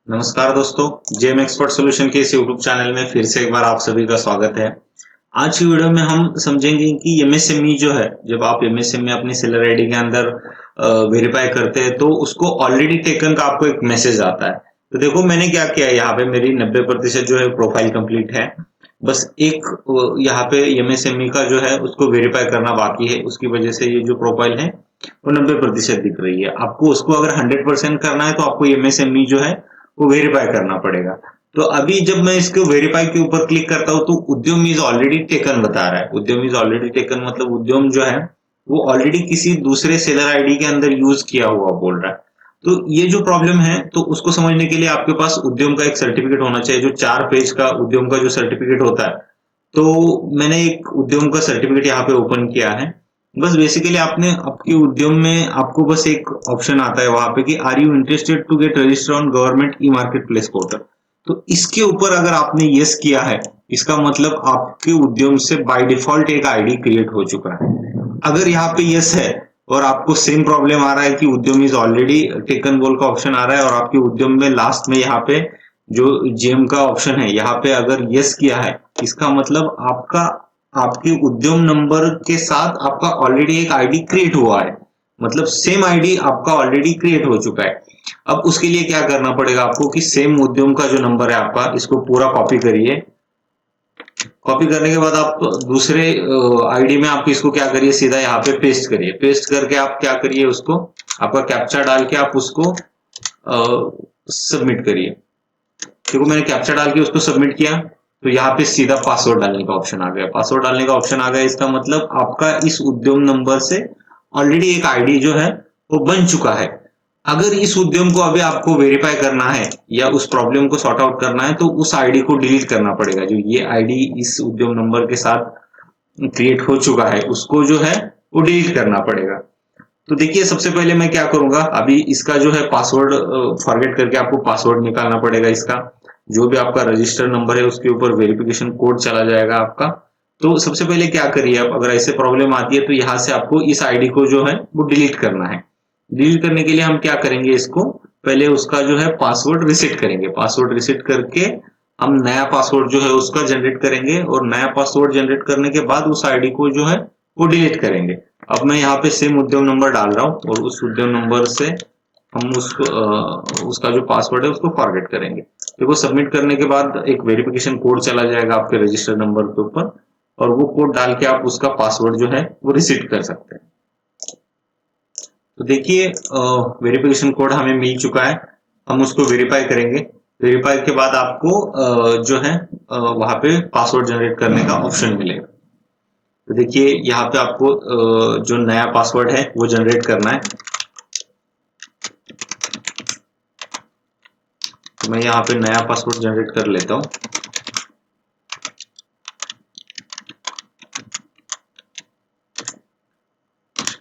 नमस्कार दोस्तों, GeM expert solution के इस यूट्यूब चैनल में फिर से एक बार आप सभी का स्वागत है। आज की वीडियो में हम समझेंगे कि एमएसएमई जो है, जब आप एमएसएमई अपनी सेलर आईडी के अंदर वेरीफाई करते हैं तो उसको ऑलरेडी टेकन का आपको एक मैसेज आता है। तो देखो मैंने क्या किया, यहाँ पे मेरी 90% जो है प्रोफाइल कंप्लीट है। बस एक यहाँ पे एमएसएमई का जो है उसको वेरीफाई करना बाकी है, उसकी वजह से ये जो प्रोफाइल है वो 90% दिख रही है। आपको उसको अगर 100% करना है तो आपको एमएसएमई जो है वो वेरीफाई करना पड़ेगा। तो अभी जब मैं इसको वेरीफाई के ऊपर क्लिक करता हूं तो उद्यम इज ऑलरेडी टेकन बता रहा है। उद्यम इज ऑलरेडी टेकन मतलब उद्यम जो है वो ऑलरेडी किसी दूसरे सेलर आईडी के अंदर यूज किया हुआ बोल रहा है। तो ये जो प्रॉब्लम है, तो उसको समझने के लिए आपके पास उद्यम का एक सर्टिफिकेट होना चाहिए, जो 4 पेज का उद्यम का जो सर्टिफिकेट होता है। तो मैंने एक उद्यम का सर्टिफिकेट यहाँ पे ओपन किया है। बस बेसिकली आपने आपके उद्यम में आपको बस एक ऑप्शन आता है वहां पे कि are you interested to get register on government e market place portal. तो इसके ऊपर अगर आपने यस किया है, इसका मतलब आपके उद्यम से बाय डिफॉल्ट एक आईडी क्रिएट हो चुका है। अगर यहाँ पे यस है और आपको सेम प्रॉब्लम आ रहा है कि उद्यम इज ऑलरेडी टेकन बोल का ऑप्शन आ रहा है और आपके उद्यम में लास्ट में यहाँ पे जो जेम का ऑप्शन है यहाँ पे अगर यस किया है, इसका मतलब आपका आपके उद्यम नंबर के साथ आपका ऑलरेडी एक आईडी क्रिएट हुआ है। मतलब सेम आईडी आपका ऑलरेडी क्रिएट हो चुका है। अब उसके लिए क्या करना पड़ेगा आपको कि सेम उद्यम का जो नंबर है आपका, इसको पूरा कॉपी करिए। कॉपी करने के बाद आप दूसरे आईडी में आप इसको क्या करिए, सीधा यहाँ पे पेस्ट करिए। पेस्ट करके आप क्या करिए, उसको आपका कैप्चा डाल के आप उसको सबमिट करिए। देखो मैंने कैप्चा डाल के उसको सबमिट किया तो यहाँ पे सीधा पासवर्ड डालने का ऑप्शन आ गया। पासवर्ड डालने का ऑप्शन आ गया, इसका मतलब आपका इस उद्यम नंबर से ऑलरेडी एक आईडी जो है वो बन चुका है। अगर इस उद्यम को अभी आपको वेरीफाई करना है या उस प्रॉब्लम को सॉर्ट आउट करना है तो उस आईडी को डिलीट करना पड़ेगा। जो ये आईडी इस उद्यम नंबर के साथ क्रिएट हो चुका है उसको जो है वो डिलीट करना पड़ेगा। तो देखिए सबसे पहले मैं क्या करूंगा, अभी इसका जो है पासवर्ड फॉरगेट करके आपको पासवर्ड निकालना पड़ेगा। इसका जो भी आपका रजिस्टर नंबर है उसके ऊपर वेरिफिकेशन कोड चला जाएगा आपका। तो सबसे पहले क्या करिए आप, अगर ऐसे प्रॉब्लम आती है तो यहाँ से आपको इस आईडी को जो है वो डिलीट करना है। डिलीट करने के लिए हम क्या करेंगे, इसको पहले उसका जो है पासवर्ड रिसेट करेंगे। पासवर्ड रिसेट करके हम नया पासवर्ड जो है उसका जनरेट करेंगे और नया पासवर्ड जनरेट करने के बाद उस आईडी को जो है वो डिलीट करेंगे। अब मैं यहाँ पे सेम उद्यम नंबर डाल रहा हूँ और उस उद्यम नंबर से हम उसको उसका जो पासवर्ड है उसको फॉरगेट करेंगे। देखो सबमिट करने के बाद एक वेरिफिकेशन कोड चला जाएगा आपके रजिस्टर नंबर के ऊपर और वो कोड डाल के आप उसका पासवर्ड जो है वो रिसेट कर सकते हैं। तो देखिए वेरिफिकेशन कोड हमें मिल चुका है, हम उसको वेरीफाई करेंगे। वेरीफाई के बाद आपको जो है वहां पे पासवर्ड जनरेट करने का ऑप्शन मिलेगा। तो देखिए यहाँ पे आपको जो नया पासवर्ड है वो जनरेट करना है। तो मैं यहाँ पे नया पासवर्ड जनरेट कर लेता हूँ।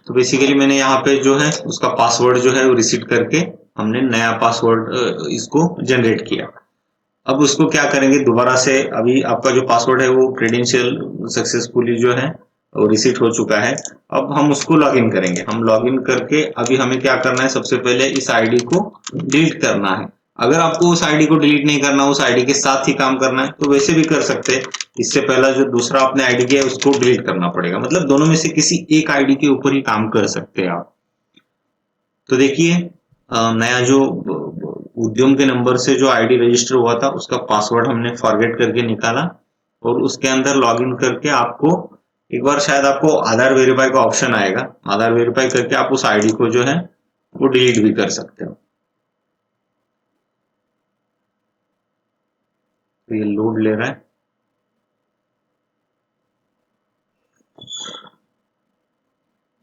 तो बेसिकली मैंने यहाँ पे जो है उसका पासवर्ड जो है वो रिसीट करके हमने नया पासवर्ड इसको जनरेट किया। अब उसको क्या करेंगे दोबारा से, अभी आपका जो पासवर्ड है वो क्रेडेंशियल सक्सेसफुली जो है वो रिसीट हो चुका है। अब हम उसको लॉगिन करेंगे। हम लॉगिन करके अभी हमें क्या करना है, सबसे पहले इस आईडी को डिलीट करना है। अगर आपको उस आईडी को डिलीट नहीं करना, उस आईडी के साथ ही काम करना है तो वैसे भी कर सकते हैं। इससे पहला जो दूसरा आपने आईडी किया है उसको डिलीट करना पड़ेगा। मतलब दोनों में से किसी एक आईडी के ऊपर ही काम कर सकते हैं आप। तो देखिए नया जो उद्यम के नंबर से जो आईडी रजिस्टर हुआ था उसका पासवर्ड हमने फॉरगेट करके निकाला और उसके अंदर लॉगिन करके आपको एक बार शायद आपको आधार वेरीफाई का ऑप्शन आएगा। आधार वेरीफाई करके आप उस आईडी को जो है वो डिलीट भी कर सकते हो। तो ये लोड ले रहा है।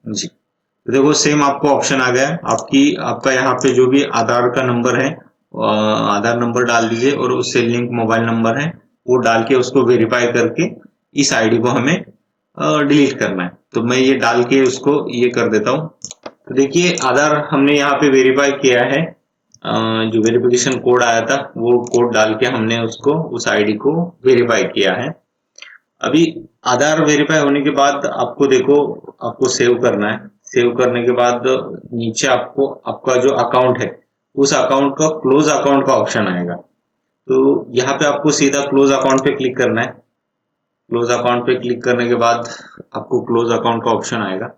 जी, तो देखो सेम आपको ऑप्शन आ गया। आपका यहाँ पे जो भी आधार का नंबर है आधार नंबर डाल दीजिए और उससे लिंक मोबाइल नंबर है वो डाल के उसको वेरीफाई करके इस आईडी को हमें डिलीट करना है। तो मैं ये डाल के उसको ये कर देता हूँ। तो देखिए आधार हमने यहाँ पे वेरीफाई किया है। जो वेरिफिकेशन कोड आया था वो कोड डाल के हमने उसको उस आईडी को वेरीफाई किया है। अभी आधार वेरीफाई होने के बाद आपको देखो आपको सेव करना है। सेव करने के बाद नीचे आपको आपका जो अकाउंट है उस अकाउंट का क्लोज अकाउंट का ऑप्शन आएगा। तो यहाँ पे आपको सीधा क्लोज अकाउंट पे क्लिक करना है। क्लोज अकाउंट पे क्लिक करने के बाद आपको क्लोज अकाउंट का ऑप्शन आएगा।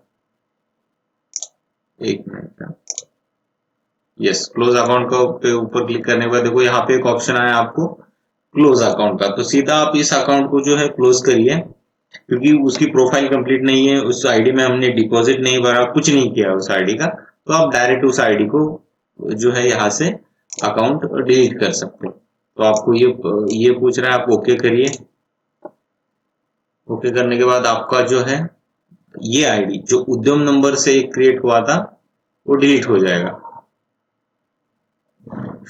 एक मिनट, यस, क्लोज अकाउंट का पे ऊपर क्लिक करने के बाद देखो यहाँ पे एक ऑप्शन आया आपको क्लोज अकाउंट का। तो सीधा आप इस अकाउंट को जो है क्लोज करिए, क्योंकि उसकी प्रोफाइल कंप्लीट नहीं है, उस आईडी में हमने डिपॉजिट नहीं भरा, कुछ नहीं किया उस आईडी का। तो आप डायरेक्ट उस आईडी को जो है यहाँ से अकाउंट डिलीट कर सकते हो। तो आपको ये पूछ रहा है, आप ओके करिए। ओके करने के बाद आपका जो है ये आईडी जो उद्यम नंबर से क्रिएट हुआ था वो डिलीट हो जाएगा।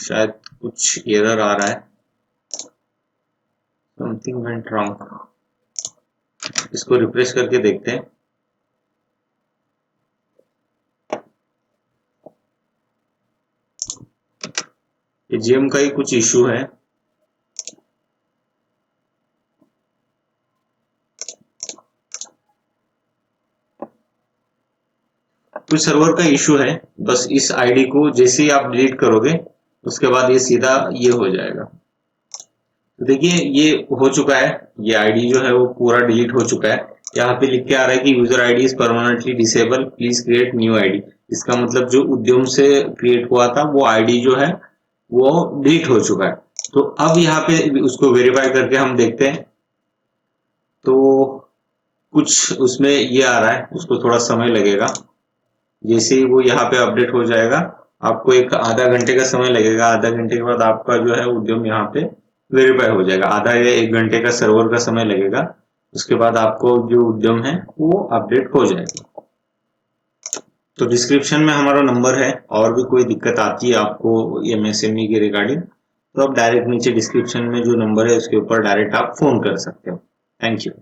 शायद कुछ एरर आ रहा है, समथिंग वेंट रॉन्ग। इसको रिफ्रेश करके देखते हैं। ये जीएम का ही कुछ इश्यू है। कुछ सर्वर का इश्यू है, बस इस आईडी को जैसे ही आप डिलीट करोगे उसके बाद ये सीधा ये हो जाएगा। तो देखिए ये हो चुका है, ये आईडी जो है वो पूरा डिलीट हो चुका है। यहाँ पे लिख के आ रहा है कि user ID is permanently disable, please create new ID. इसका मतलब जो उद्यम से क्रिएट हुआ था वो आईडी जो है वो डिलीट हो चुका है। तो अब यहाँ पे उसको वेरीफाई करके हम देखते हैं। तो कुछ उसमें ये आ रहा है, उसको थोड़ा समय लगेगा। जैसे ही वो यहाँ पे अपडेट हो जाएगा, आपको एक आधा घंटे का समय लगेगा। आधा घंटे के बाद आपका जो है उद्यम यहाँ पे वेरीफाई हो जाएगा। आधा या एक घंटे का सर्वर का समय लगेगा, उसके बाद आपको जो उद्यम है वो अपडेट हो जाएगा। तो डिस्क्रिप्शन में हमारा नंबर है, और भी कोई दिक्कत आती है आपको एमएसएमई के रिगार्डिंग तो आप डायरेक्ट नीचे डिस्क्रिप्शन में जो नंबर है उसके ऊपर डायरेक्ट आप फोन कर सकते हो। Thank you.